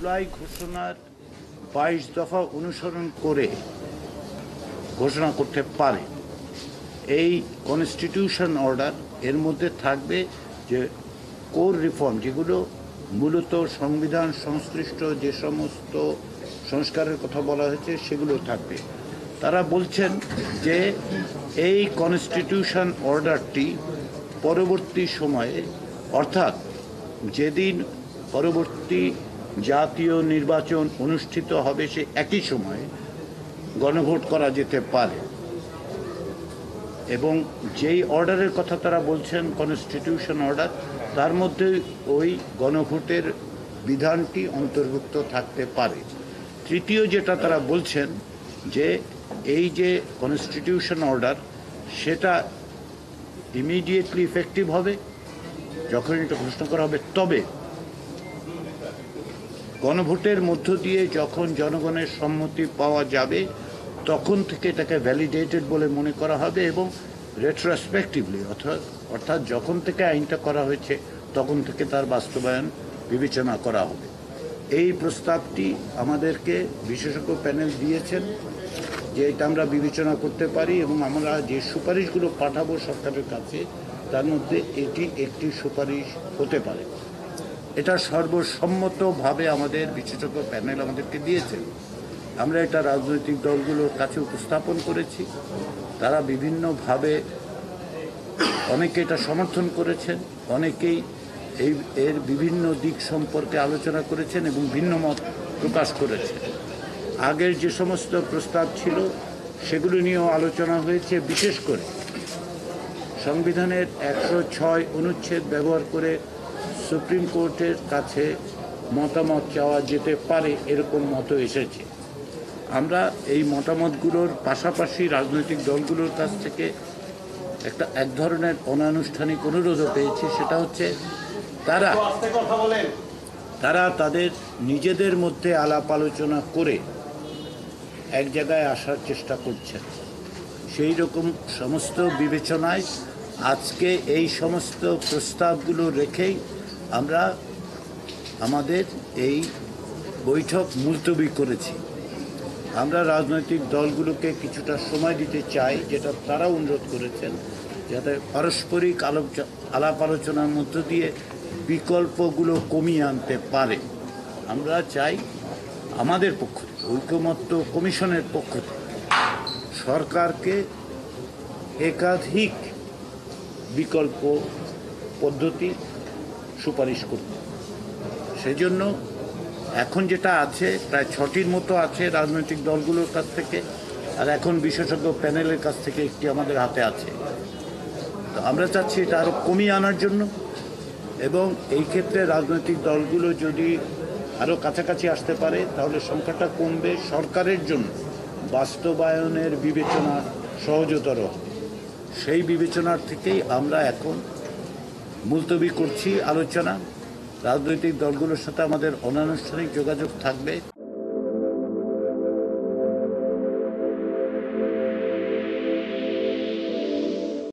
জুলাই ঘোষণার 22 দফা অনুসরণ করে ঘোষণা করতে পারে। এই কনস্টিটিউশন অর্ডার এর মধ্যে থাকবে যে কোর রিফর্ম, যেগুলো মূলত সংবিধান সংশ্লিষ্ট যে সমস্ত সংস্কারের কথা বলা হয়েছে সেগুলো থাকবে। তারা বলছেন যে এই কনস্টিটিউশন অর্ডারটি পরবর্তী সময়ে, অর্থাৎ যেদিন পরবর্তী জাতীয় নির্বাচন অনুষ্ঠিত হবে সে একই সময়ে গণভোট করা যেতে পারে। এবং যেই অর্ডারের কথা তারা বলছেন কনস্টিটিউশন অর্ডার, তার মধ্যে ওই গণভোটের বিধানটি অন্তর্ভুক্ত থাকতে পারে। তৃতীয় যেটা তারা বলছেন যে এই যে কনস্টিটিউশন অর্ডার সেটা ইমিডিয়েটলি ইফেক্টিভ হবে যখন এটা ঘোষণা করা হবে, তবে গণভোটের মধ্য দিয়ে যখন জনগণের সম্মতি পাওয়া যাবে তখন থেকে এটাকে ভ্যালিডেটেড বলে মনে করা হবে এবং রেট্রোস্পেক্টিভলি অর্থাৎ যখন থেকে আইনটা করা হয়েছে তখন থেকে তার বাস্তবায়ন বিবেচনা করা হবে। এই প্রস্তাবটি আমাদেরকে বিশেষজ্ঞ প্যানেল দিয়েছেন যে এটা আমরা বিবেচনা করতে পারি এবং আমরা যে সুপারিশগুলো পাঠাবো সরকারের কাছে তার মধ্যে এটি একটি সুপারিশ হতে পারে। এটা সর্বসম্মতভাবে আমাদের বিশেষজ্ঞ প্যানেল আমাদেরকে দিয়েছেন। আমরা এটা রাজনৈতিক দলগুলোর কাছে উপস্থাপন করেছি, তারা বিভিন্নভাবে অনেকে এটা সমর্থন করেছেন, অনেকেই এর বিভিন্ন দিক সম্পর্কে আলোচনা করেছেন এবং ভিন্ন মত প্রকাশ করেছেন। আগের যে সমস্ত প্রস্তাব ছিল সেগুলো নিয়েও আলোচনা হয়েছে। বিশেষ করে সংবিধানের 106 অনুচ্ছেদ ব্যবহার করে সুপ্রিম কোর্টের কাছে মতামত চাওয়া যেতে পারে এরকম মত এসেছে। আমরা এই মতামতগুলোর পাশাপাশি রাজনৈতিক দলগুলোর কাছ থেকে এক ধরনের অনানুষ্ঠানিক অনুরোধও পেয়েছি, সেটা হচ্ছে তারা তাদের নিজেদের মধ্যে আলাপ আলোচনা করে এক জায়গায় আসার চেষ্টা করছেন। সেই রকম সমস্ত বিবেচনায় আজকে এই সমস্ত প্রস্তাবগুলো রেখেই আমরা আমাদের এই বৈঠক মুলতবি করেছি। আমরা রাজনৈতিক দলগুলোকে কিছুটা সময় দিতে চাই, যেটা তারা অনুরোধ করেছেন, যাতে পারস্পরিক আলাপ আলোচনার মধ্য দিয়ে বিকল্পগুলো কমিয়ে আনতে পারে। আমরা চাই আমাদের পক্ষ থেকে, ঐকমত্য কমিশনের পক্ষ থেকে সরকারকে একাধিক বিকল্প পদ্ধতি সুপারিশ করতে। সেজন্য এখন যেটা আছে প্রায় 6টির মতো আছে রাজনৈতিক দলগুলোর কাছ থেকে, আর এখন বিশেষজ্ঞ প্যানেলের কাছ থেকে একটি আমাদের হাতে আছে। তো আমরা চাচ্ছি এটা আরও কমিয়ে আনার জন্য, এবং এই ক্ষেত্রে রাজনৈতিক দলগুলো যদি আরও কাছাকাছি আসতে পারে তাহলে সংখ্যাটা কমবে, সরকারের জন্য বাস্তবায়নের বিবেচনা সহজতর হবে। সেই বিবেচনার থেকেই আমরা এখন মুলতবি করছি আলোচনা। রাজনৈতিক দলগুলোর সাথে আমাদের অনানুষ্ঠানিক যোগাযোগ থাকবে।